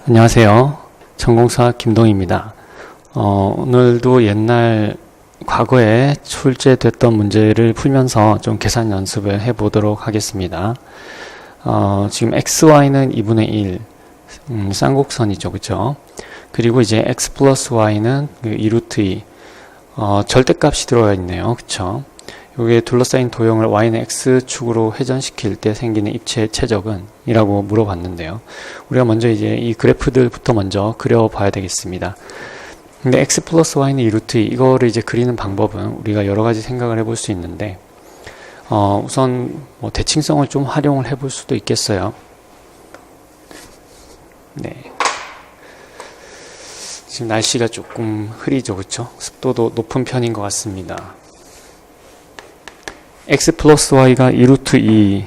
안녕하세요. 전공사 김동희입니다. 오늘도 과거에 출제됐던 문제를 풀면서 좀 계산 연습을 해보도록 하겠습니다. 지금 xy는 2분의 1, 쌍곡선이죠. 그쵸? 그리고 이제 x 플러스 y는 2루트 2, 절대값이 들어가 있네요. 그쵸? 여기에 둘러싸인 도형을 y는 x축으로 회전시킬 때 생기는 입체의 최적은? 이라고 물어봤는데요. 우리가 먼저 이제 이 그래프들부터 먼저 그려봐야 되겠습니다. 근데 x 플러스 y는 2루트 2, 이거를 이제 그리는 방법은 우리가 여러 가지 생각을 해볼 수 있는데, 우선 대칭성을 좀 활용을 해볼 수도 있겠어요. 네. 지금 날씨가 조금 흐리죠. 그쵸? 습도도 높은 편인 것 같습니다. x 플러스 y가 2루트 2,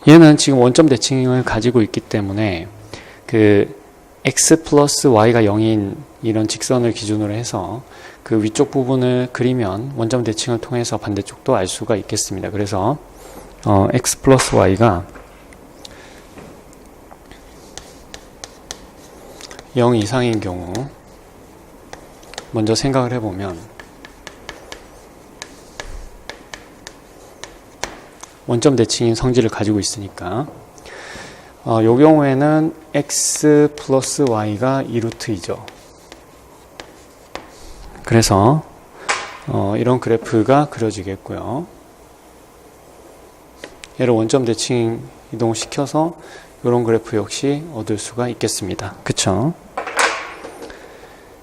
얘는 지금 원점 대칭을 가지고 있기 때문에 그 x 플러스 y가 0인 이런 직선을 기준으로 해서 그 위쪽 부분을 그리면 원점 대칭을 통해서 반대쪽도 알 수가 있겠습니다. 그래서 x 플러스 y가 0 이상인 경우 먼저 생각을 해보면 원점 대칭인 성질을 가지고 있으니까 요 경우에는 x 플러스 y가 2루트 2죠. 그래서 이런 그래프가 그려지겠고요. 얘를 원점 대칭 이동시켜서 이런 그래프 역시 얻을 수가 있겠습니다. 그쵸?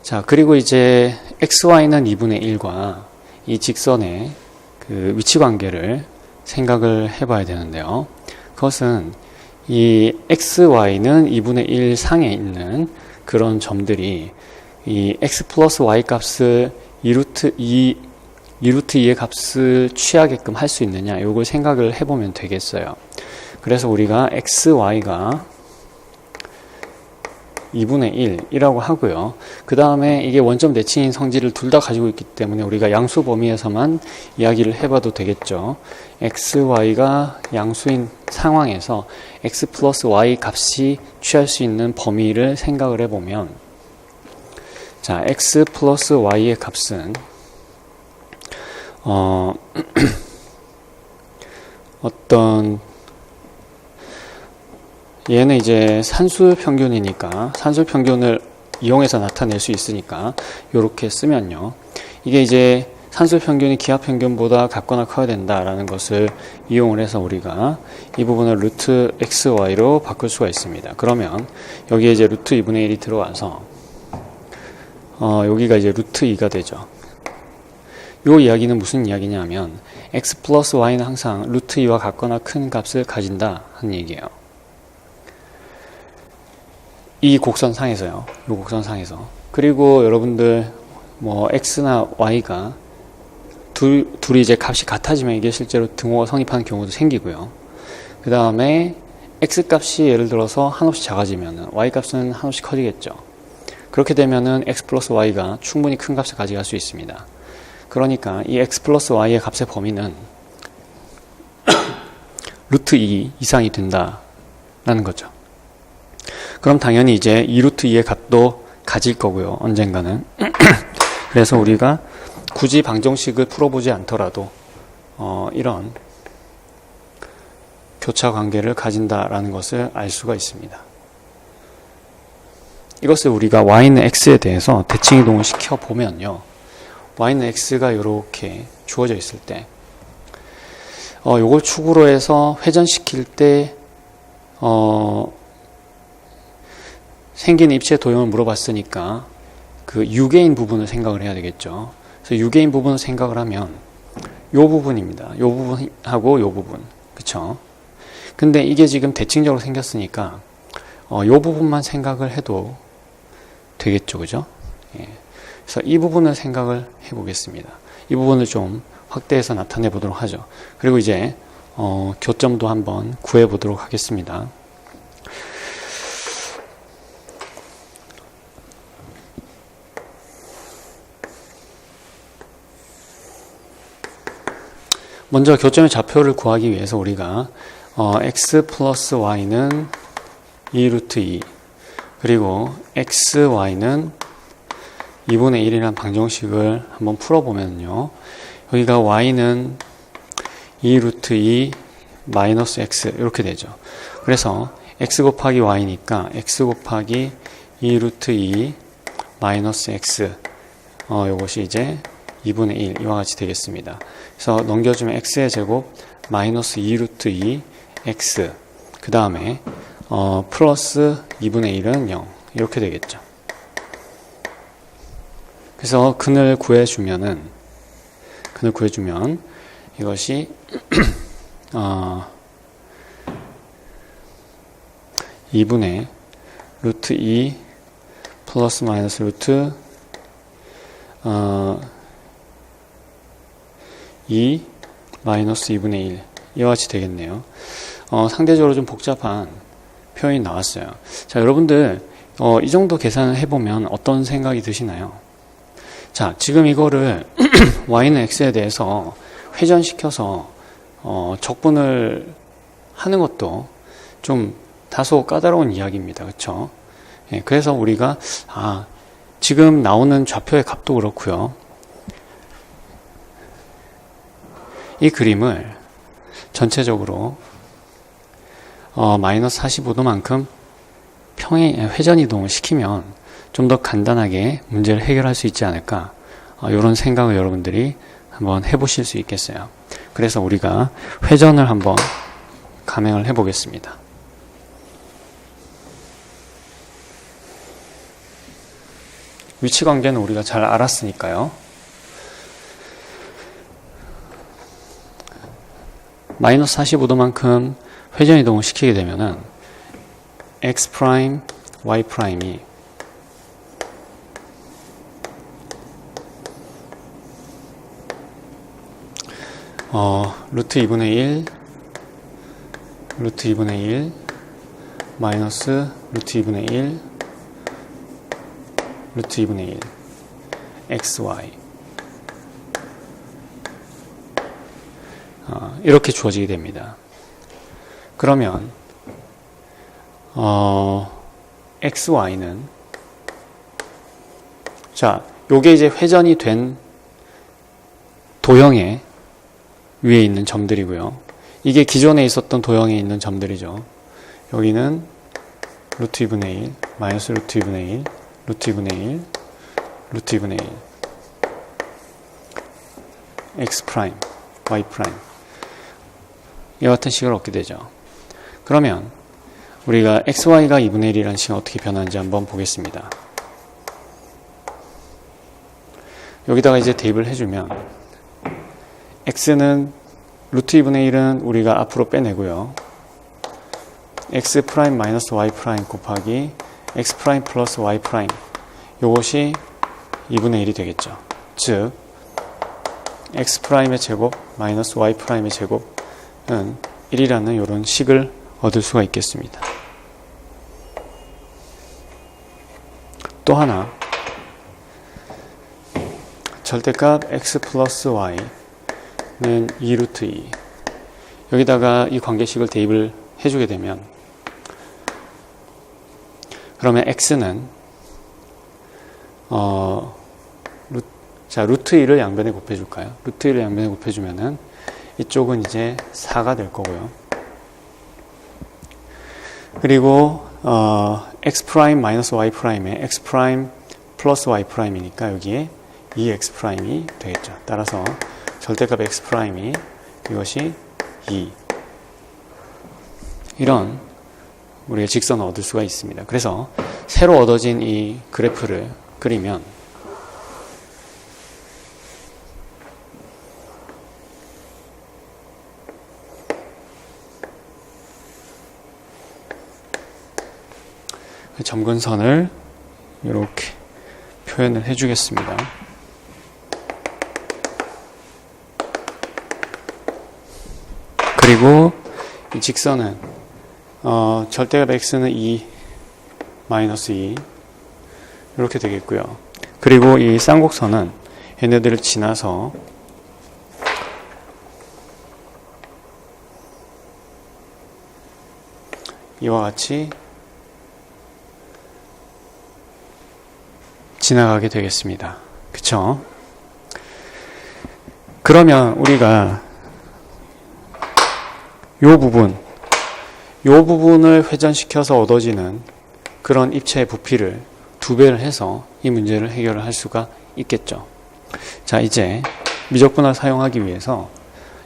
자, 그리고 이제 xy는 2분의 1과 이 직선의 그 위치 관계를 생각을 해봐야 되는데요. 그것은 이 xy는 2분의 1 상에 있는 그런 점들이 이 x 플러스 y 값을 2루트 2의 값을 취하게끔 할 수 있느냐, 이걸 생각을 해보면 되겠어요. 그래서 우리가 xy가 2분의 1이라고 하고요. 그 다음에 이게 원점 대칭인 성질을 둘 다 가지고 있기 때문에 우리가 양수 범위에서만 이야기를 해봐도 되겠죠. xy가 양수인 상황에서 x 플러스 y 값이 취할 수 있는 범위를 생각을 해보면, 자, x 플러스 y의 값은 얘는 이제 산술 평균이니까 산술 평균을 이용해서 나타낼 수 있으니까 이렇게 쓰면요, 이게 이제 산술 평균이 기하 평균보다 같거나 커야 된다라는 것을 이용을 해서 우리가 이 부분을 루트 xy로 바꿀 수가 있습니다. 그러면 여기에 이제 루트 2분의 1이 들어와서 여기가 이제 루트 2가 되죠. 이 이야기는 무슨 이야기냐면 x 플러스 y는 항상 루트 2와 같거나 큰 값을 가진다 하는 얘기예요. 이 곡선상에서요. 이 곡선상에서. 그리고 여러분들 x나 y가 둘이 이제 값이 같아지면 이게 실제로 등호가 성립하는 경우도 생기고요. 그 다음에 x 값이 예를 들어서 한없이 작아지면 y 값은 한없이 커지겠죠. 그렇게 되면은 x 플러스 y가 충분히 큰 값을 가져갈 수 있습니다. 그러니까 이 x 플러스 y의 값의 범위는 루트 2 이상이 된다라는 거죠. 그럼 당연히 이제 2루트 2의 값도 가질 거고요. 언젠가는. 그래서 우리가 굳이 방정식을 풀어보지 않더라도 이런 교차 관계를 가진다라는 것을 알 수가 있습니다. 이것을 우리가 y는 x에 대해서 대칭 이동을 시켜보면요, y는 x가 이렇게 주어져 있을 때 요걸 축으로 해서 회전시킬 때 생기는 입체 도형을 물어봤으니까 그 유계인 부분을 생각을 해야 되겠죠. 그래서 유계인 부분을 생각을 하면 요 부분입니다. 요 부분하고 요 부분. 그쵸? 근데 이게 지금 대칭적으로 생겼으니까 요 부분만 생각을 해도 되겠죠. 그죠? 예. 그래서 이 부분을 생각을 해보겠습니다. 이 부분을 좀 확대해서 나타내 보도록 하죠. 그리고 이제 교점도 한번 구해 보도록 하겠습니다. 먼저 교점의 좌표를 구하기 위해서 우리가 x 플러스 y는 2 루트 2, 그리고 xy는 2분의 1이라는 방정식을 한번 풀어보면요. 여기가 y는 2 루트 2 마이너스 x 이렇게 되죠. 그래서 x 곱하기 y니까 x 곱하기 2 루트 2 마이너스 x, 요것이 이제 2분의 1 이와 같이 되겠습니다. 그래서 넘겨주면 x의 제곱 마이너스 2 루트 2 x, 그 다음에 플러스 2분의 1은 0 이렇게 되겠죠. 그래서 근을 구해주면 이것이 2분의 루트 2 플러스 마이너스 루트 2 마이너스 2분의 1 이와 같이 되겠네요. 상대적으로 좀 복잡한 표현이 나왔어요. 자, 여러분들 이 정도 계산을 해보면 어떤 생각이 드시나요? 자, 지금 이거를 y는 x에 대해서 회전시켜서 적분을 하는 것도 좀 다소 까다로운 이야기입니다. 그렇죠? 예, 그래서 우리가 지금 나오는 좌표의 값도 그렇고요. 이 그림을 전체적으로 마이너스 45도만큼 회전 이동을 시키면 좀 더 간단하게 문제를 해결할 수 있지 않을까, 이런 생각을 여러분들이 한번 해보실 수 있겠어요. 그래서 우리가 회전을 한번 감행을 해보겠습니다. 위치관계는 우리가 잘 알았으니까요. 마이너스 45도만큼 회전 이동을 시키게 되면은 x 프라임, y 프라임이 루트 2분의 1 루트 2분의 1 마이너스 루트 2분의 1 루트 2분의 1 xy 이렇게 주어지게 됩니다. 그러면 xy는, 자, 요게 이제 회전이 된 도형의 위에 있는 점들이고요. 이게 기존에 있었던 도형에 있는 점들이죠. 여기는 루트 2분의 1 마이너스 루트 2분의 1 루트 2분의 1 루트 2분의 1 x 프라임, y 프라임 이와 같은 식을 얻게 되죠. 그러면 우리가 xy가 2분의 1이라는 식은 어떻게 변하는지 한번 보겠습니다. 여기다가 이제 대입을 해주면 x는 루트 2분의 1은 우리가 앞으로 빼내고요. x 프라임 마이너스 y 프라임 곱하기 x 프라임 플러스 y 프라임, 요것이 2분의 1이 되겠죠. 즉 x 프라임의 제곱 마이너스 y 프라임의 제곱은 1이라는 이런 식을 얻을 수가 있겠습니다. 또 하나, 절대값 x 플러스 y는 2 루트 2, 여기다가 이 관계식을 대입을 해주게 되면, 그러면 x는 루트 2를 양변에 곱해줄까요? 루트 2를 양변에 곱해주면은 이쪽은 이제 4가 될 거고요. 그리고 x 프라임 마이너스 y 프라임에 x 프라임 플러스 y 프라임이니까 여기에 2x 프라임이 되겠죠. 따라서 절대값 x 프라임이 이것이 2, 이런 우리가 직선을 얻을 수가 있습니다. 그래서 새로 얻어진 이 그래프를 그리면 점근선을 이렇게 표현을 해주겠습니다. 그리고 이 직선은 절대값 x는 2 마이너스 2 이렇게 되겠고요. 그리고 이 쌍곡선은 얘네들을 지나서 이와 같이 지나가게 되겠습니다. 그쵸? 그러면 우리가 요 부분을 회전시켜서 얻어지는 그런 입체의 부피를 2배를 해서 이 문제를 해결을 할 수가 있겠죠. 자, 이제 미적분을 사용하기 위해서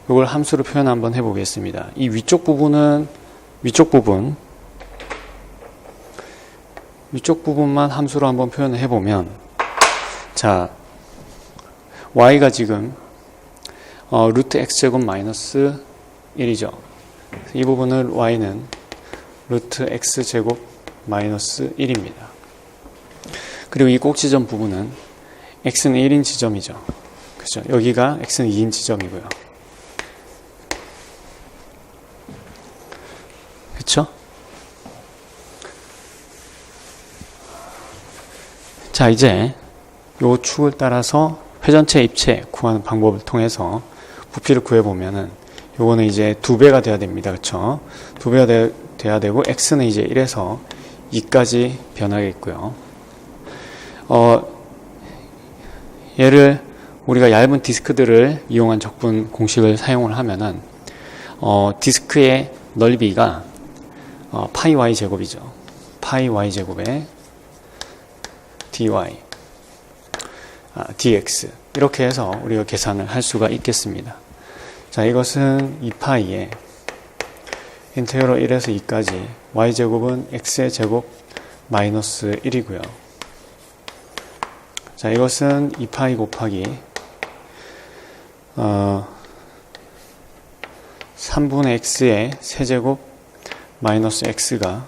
이걸 함수로 표현 한번 해보겠습니다. 이 위쪽 부분만 함수로 한번 표현을 해보면, 자, y가 지금 루트 x제곱 마이너스 1이죠. 이 부분을 y는 루트 x제곱 마이너스 1입니다. 그리고 이 꼭지점 부분은 x는 1인 지점이죠. 그죠? 여기가 x는 2인 지점이고요. 그쵸? 자, 이제 요 축을 따라서 회전체 입체 구하는 방법을 통해서 부피를 구해보면은 요거는 이제 2배가 돼야 됩니다. 그쵸? 2배가 돼야 되고 x는 이제 1에서 2까지 변하겠고요. 얘를 우리가 얇은 디스크들을 이용한 적분 공식을 사용을 하면은 디스크의 넓이가 파이 y 제곱이죠. 파이 y 제곱에 dy dx 이렇게 해서 우리가 계산을 할 수가 있겠습니다. 자, 이것은 2파이에 인테그럴 1에서 2까지 y제곱은 x의 제곱 마이너스 1이고요. 자, 이것은 2파이 곱하기 3분의 x의 세제곱 마이너스 x가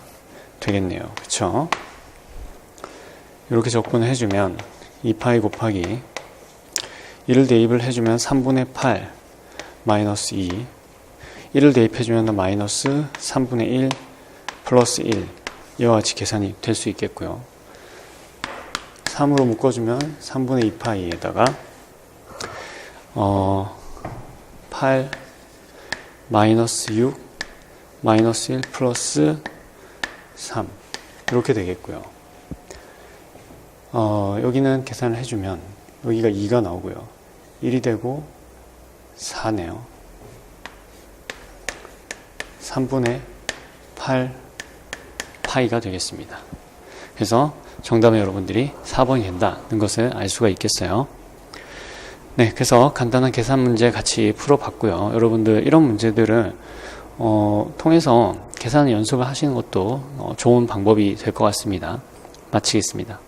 되겠네요. 그쵸? 이렇게 적분을 해주면 2파이 곱하기 1을 대입을 해주면 3분의 8 마이너스 2, 1을 대입해주면 마이너스 3분의 1 플러스 1, 이와 같이 계산이 될 수 있겠고요. 3으로 묶어주면 3분의 2파이에다가 8 마이너스 6 마이너스 1 플러스 3 이렇게 되겠고요. 여기는 계산을 해주면 여기가 2가 나오고요. 1이 되고 4네요. 3분의 8 파이가 되겠습니다. 그래서 정답은 여러분들이 4번이 된다는 것을 알 수가 있겠어요. 네, 그래서 간단한 계산 문제 같이 풀어봤고요. 여러분들 이런 문제들을 통해서 계산 연습을 하시는 것도 좋은 방법이 될 것 같습니다. 마치겠습니다.